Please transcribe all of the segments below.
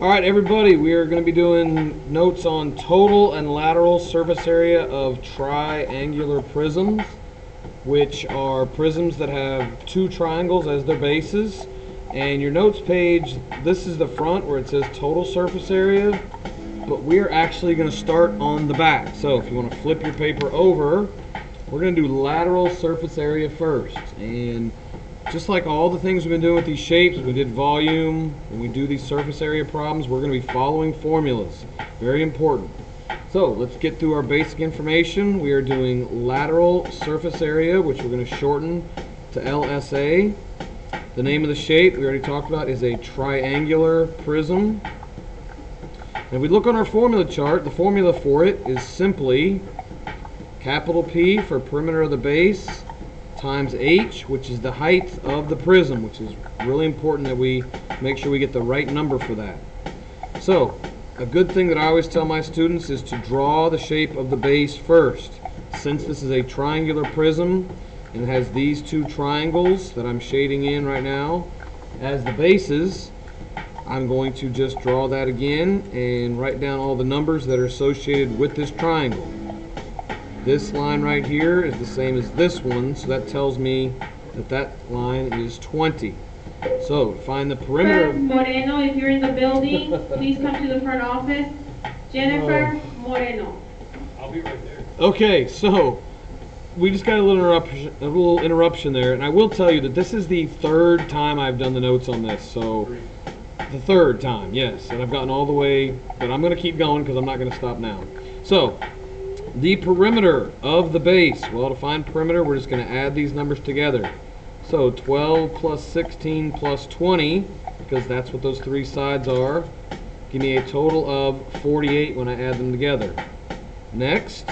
Alright everybody, we are going to be doing notes on total and lateral surface area of triangular prisms, which are prisms that have two triangles as their bases. And your notes page, this is the front where it says total surface area, but we're actually going to start on the back. So if you want to flip your paper over, we're going to do lateral surface area first. And just like all the things we've been doing with these shapes, we did volume, when we do these surface area problems, we're going to be following formulas. Very important. So let's get through our basic information. We are doing lateral surface area, which we're going to shorten to LSA. The name of the shape we already talked about is a triangular prism. And if we look on our formula chart, the formula for it is simply capital P for perimeter of the base times H, which is the height of the prism, which is really important that we make sure we get the right number for that. So, a good thing that I always tell my students is to draw the shape of the base first. Since this is a triangular prism and it has these two triangles that I'm shading in right now as the bases, I'm going to just draw that again and write down all the numbers that are associated with this triangle. This line right here is the same as this one, so that tells me that that line is 20. So, to find the perimeter... Moreno, if you're in the building, please come to the front office. Jennifer Moreno. I'll be right there. Okay, so we just got a little interruption there, and I will tell you that this is the third time I've done the notes on this. So, the third time, yes, and I've gotten all the way, but I'm going to keep going because I'm not going to stop now. So, the perimeter of the base. Well, to find perimeter, we're just going to add these numbers together. So 12 plus 16 plus 20, because that's what those three sides are, give me a total of 48 when I add them together. Next,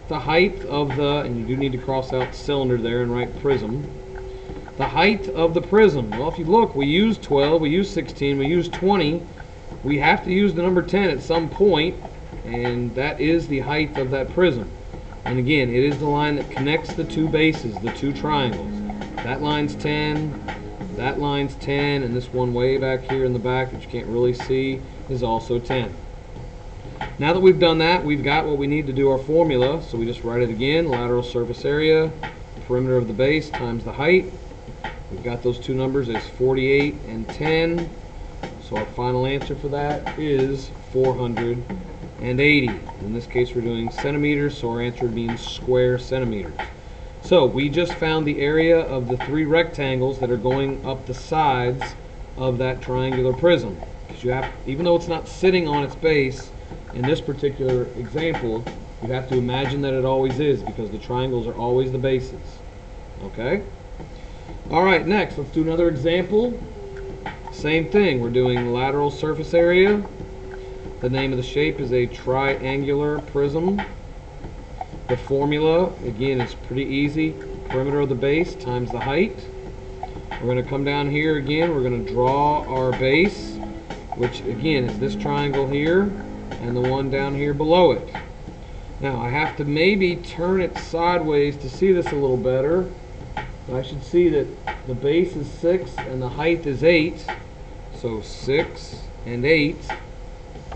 the height of the, and you do need to cross out cylinder there and write prism. The height of the prism. Well, if you look, we use 12, we use 16, we use 20. We have to use the number 10 at some point, and that is the height of that prism. And again, it is the line that connects the two bases, the two triangles. That line's 10, that line's 10, and this one way back here in the back that you can't really see is also 10. Now that we've done that, we've got what we need to do our formula, so we just write it again, lateral surface area, perimeter of the base times the height. We've got those two numbers as 48 and 10, so our final answer for that is 480. In this case we're doing centimeters, so our answer would be in square centimeters. So we just found the area of the three rectangles that are going up the sides of that triangular prism. Because you have, even though it's not sitting on its base, in this particular example, you have to imagine that it always is, because the triangles are always the bases. Okay? Alright, next let's do another example. Same thing, we're doing lateral surface area. The name of the shape is a triangular prism. The formula, again, is pretty easy. Perimeter of the base times the height. We're going to come down here again. We're going to draw our base, which again is this triangle here and the one down here below it. Now, I have to maybe turn it sideways to see this a little better. I should see that the base is 6 and the height is 8. So 6 and 8.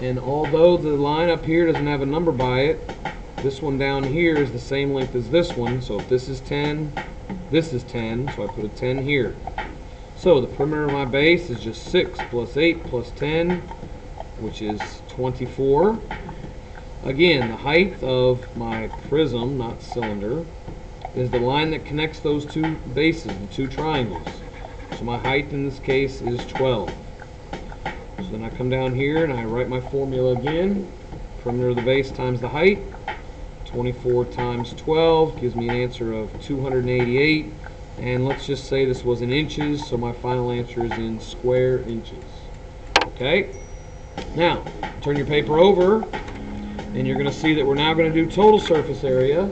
And although the line up here doesn't have a number by it, this one down here is the same length as this one. So if this is 10, this is 10, so I put a 10 here. So the perimeter of my base is just 6 plus 8 plus 10, which is 24. Again, the height of my prism, not cylinder, is the line that connects those two bases, the two triangles. So my height in this case is 12. So then I come down here and I write my formula again. Perimeter of the base times the height. 24 times 12 gives me an answer of 288. And let's just say this was in inches, so my final answer is in square inches. Okay? Now, turn your paper over, and you're going to see that we're now going to do total surface area.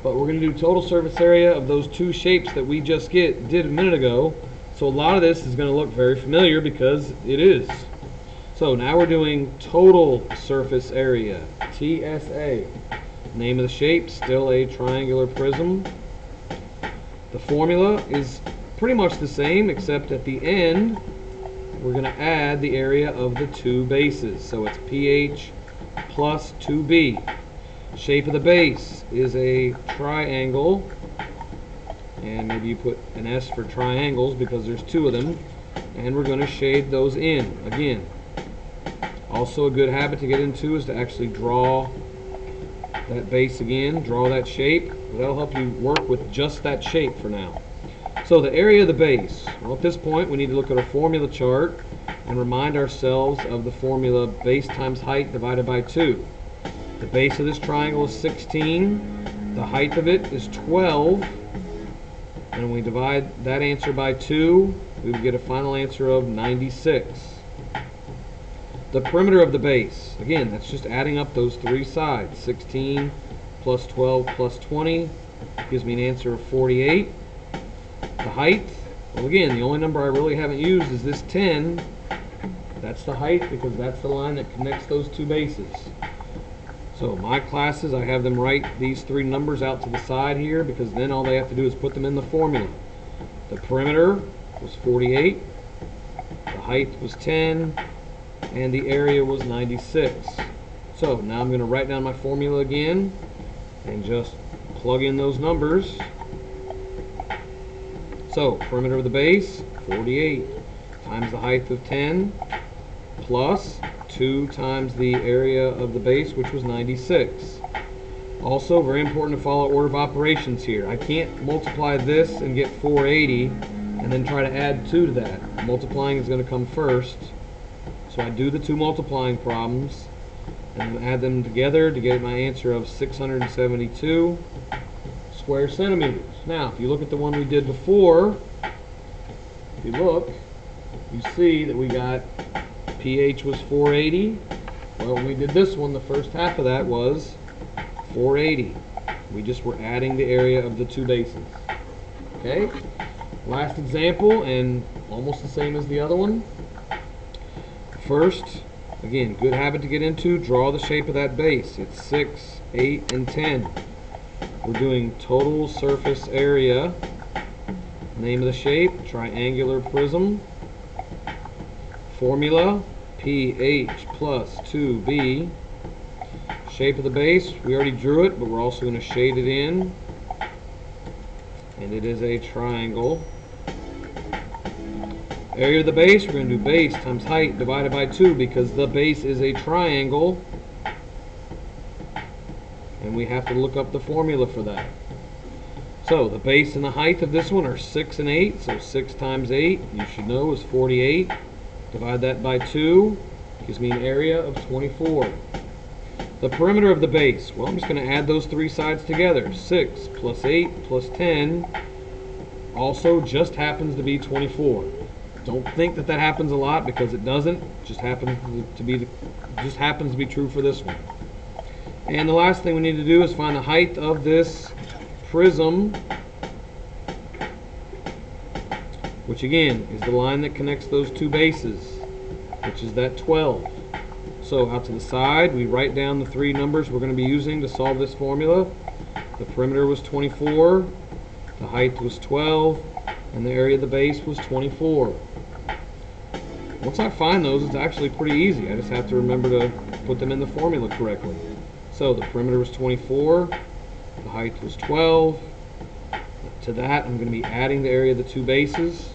But we're going to do total surface area of those two shapes that we just did a minute ago. So a lot of this is going to look very familiar because it is. So now we're doing total surface area, TSA. Name of the shape, still a triangular prism. The formula is pretty much the same, except at the end we're going to add the area of the two bases. So it's pH plus 2b. Shape of the base is a triangle, and maybe you put an S for triangles because there's two of them, and we're going to shade those in again. Also, a good habit to get into is to actually draw that base again, draw that shape. That'll help you work with just that shape for now. So the area of the base, well, at this point we need to look at our formula chart and remind ourselves of the formula base times height divided by 2. The base of this triangle is 16, the height of it is 12, and when we divide that answer by 2, we would get a final answer of 96. The perimeter of the base, again, that's just adding up those three sides. 16 plus 12 plus 20 gives me an answer of 48. The height, well, again, the only number I really haven't used is this 10. That's the height because that's the line that connects those two bases. So my classes, I have them write these three numbers out to the side here because then all they have to do is put them in the formula. The perimeter was 48, the height was 10, and the area was 96. So now I'm going to write down my formula again and just plug in those numbers. So perimeter of the base, 48, times the height of 10, plus 2 times the area of the base, which was 96. Also, very important to follow order of operations here. I can't multiply this and get 480 and then try to add 2 to that. Multiplying is going to come first. So I do the two multiplying problems and then add them together to get my answer of 672 square centimeters. Now, if you look at the one we did before, if you look, you see that we got pH was 480. Well, when we did this one, the first half of that was 480. We just were adding the area of the two bases. Okay? Last example, and almost the same as the other one. First, again, good habit to get into, draw the shape of that base. It's 6, 8, and 10. We're doing total surface area. Name of the shape, triangular prism. Formula, pH plus 2b. Shape of the base, we already drew it, but we're also going to shade it in. And it is a triangle. Area of the base, we're going to do base times height divided by 2 because the base is a triangle. And we have to look up the formula for that. So the base and the height of this one are 6 and 8. So 6 times 8, you should know, is 48. Divide that by 2, gives me an area of 24. The perimeter of the base, well, I'm just going to add those three sides together. 6 plus 8 plus 10 also just happens to be 24. Don't think that that happens a lot because it doesn't. Just happens to be true for this one. And the last thing we need to do is find the height of this prism, which again is the line that connects those two bases, which is that 12. So out to the side, we write down the three numbers we're going to be using to solve this formula. The perimeter was 24, the height was 12, and the area of the base was 24. Once I find those, it's actually pretty easy. I just have to remember to put them in the formula correctly. So the perimeter was 24, the height was 12. To that, I'm going to be adding the area of the two bases.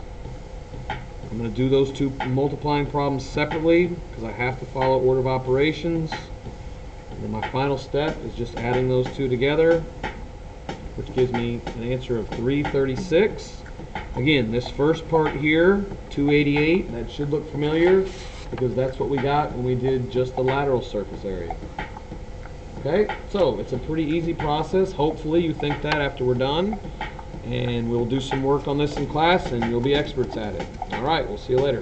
I'm going to do those two multiplying problems separately because I have to follow order of operations. And then my final step is just adding those two together, which gives me an answer of 336. Again, this first part here, 288, that should look familiar because that's what we got when we did just the lateral surface area. Okay, so it's a pretty easy process. Hopefully you think that after we're done. And we'll do some work on this in class and you'll be experts at it. All right, we'll see you later.